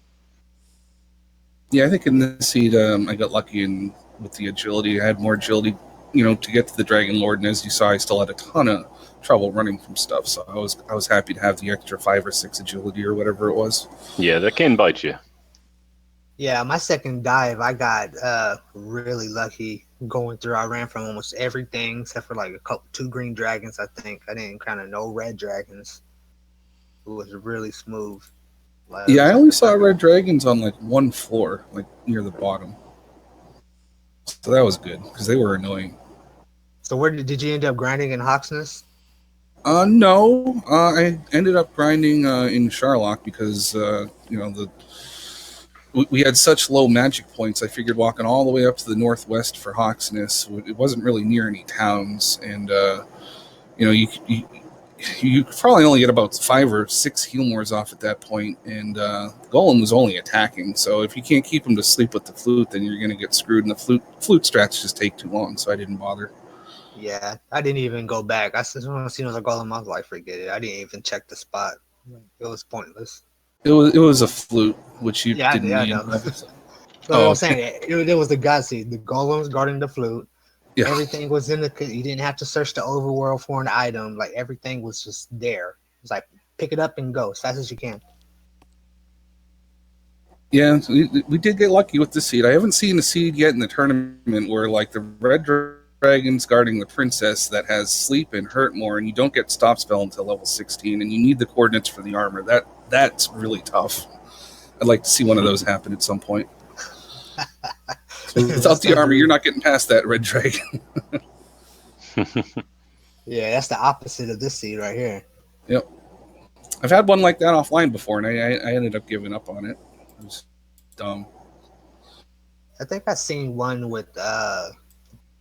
yeah, I think in this seed, I got lucky with the agility. I had more agility, to get to the Dragon Lord, and as you saw, I still had a ton of trouble running from stuff, so I was happy to have the extra 5 or 6 agility or whatever it was. Yeah, that can bite you. Yeah, my second dive, I got really lucky going through. I ran from almost everything except for like 2 green dragons, I think. I didn't kind of know red dragons. It was really smooth. Yeah, I only saw red dragons on like one floor, like near the bottom. So that was good because they were annoying. So where did you end up grinding in Hawksness? No, I ended up grinding in Sharlock because we had such low magic points. I figured walking all the way up to the northwest for Hawksness, it wasn't really near any towns, and you probably only get about 5 or 6 Healmores off at that point, and Golem was only attacking. So if you can't keep him to sleep with the flute, then you're going to get screwed, and the flute strats just take too long. So I didn't bother. Yeah, I didn't even go back. I said, when I seen a Golem, I was like, forget it. I didn't even check the spot. It was pointless. It was a flute, which you didn't need. I know. So I'm saying it was the god seed. The Golems guarding the flute. Yeah. Everything was in the. You didn't have to search the overworld for an item. Like everything was just there. It's like pick it up and go as fast as you can. Yeah, we did get lucky with the seed. I haven't seen a seed yet in the tournament where like the red dragons guarding the princess that has sleep and hurt more, and you don't get stop spell until level 16, and you need the coordinates for the armor. That's really tough. I'd like to see one of those happen at some point. Without the armor, you're not getting past that red dragon. Yeah, that's the opposite of this seed right here. Yep. I've had one like that offline before, and I ended up giving up on it. It was dumb. I think I seen one with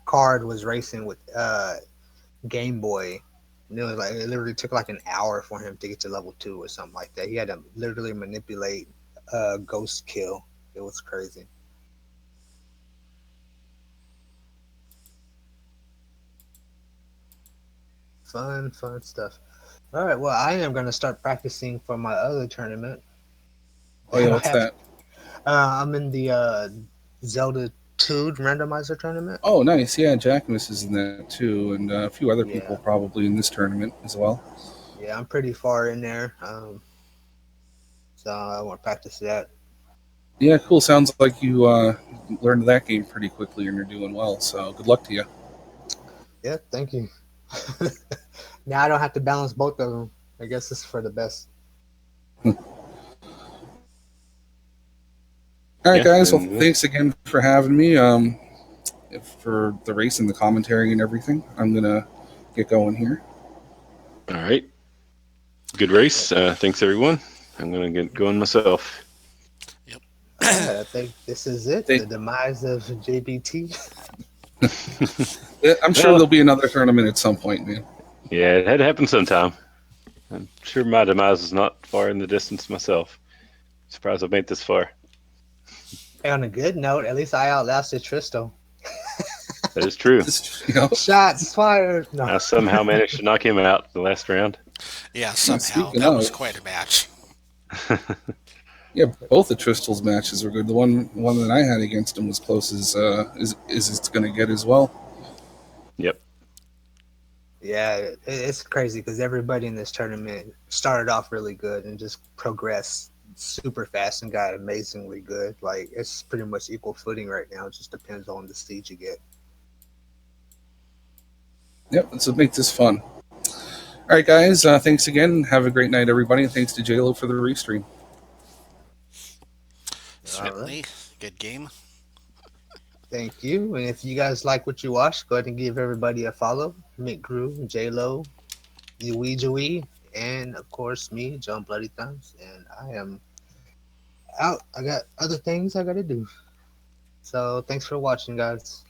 Card was racing with Game Boy. And it was like it literally took like an hour for him to get to level 2 or something like that. He had to literally manipulate Ghost Kill. It was crazy. Fun stuff. All right, well, I am going to start practicing for my other tournament. Oh, yeah, what's that? I'm in the Zelda 2 randomizer tournament. Oh, nice. Yeah, Jackamus is in that too, and a few other people probably in this tournament as well. Yeah, I'm pretty far in there, so I want to practice that. Yeah, cool. Sounds like you learned that game pretty quickly and you're doing well, so good luck to you. Yeah, thank you. Now I don't have to balance both of them. I guess it's for the best. All right, guys. Well, thanks again for having me. For the race and the commentary and everything, I'm gonna get going here. All right. Good race. Thanks, everyone. I'm gonna get going myself. Yep. I think this is it. The demise of JBT. I'm sure there'll be another tournament at some point, man. Yeah, it had to happen sometime. I'm sure my demise is not far in the distance myself. Surprised I've made this far. Hey, on a good note, at least I outlasted Tristo. That is true. Shots fired. No. I somehow managed to knock him out the last round. Yeah, somehow. That was quite a match. Yeah, both of Tristal's matches were good. The one that I had against him was close as it's going to get as well. Yep. Yeah, it's crazy because everybody in this tournament started off really good and just progressed super fast and got amazingly good. Like, it's pretty much equal footing right now. It just depends on the seed you get. Yep, let's make this fun. All right, guys. Thanks again. Have a great night, everybody. And thanks to JLo for the restream. Certainly. Right. Good game. Thank you. And if you guys like what you watched, go ahead and give everybody a follow. Mick Grew, JLo, Ouijawii, and of course me, Johnbloodythumbs. And I am out. I got other things I got to do. So thanks for watching, guys.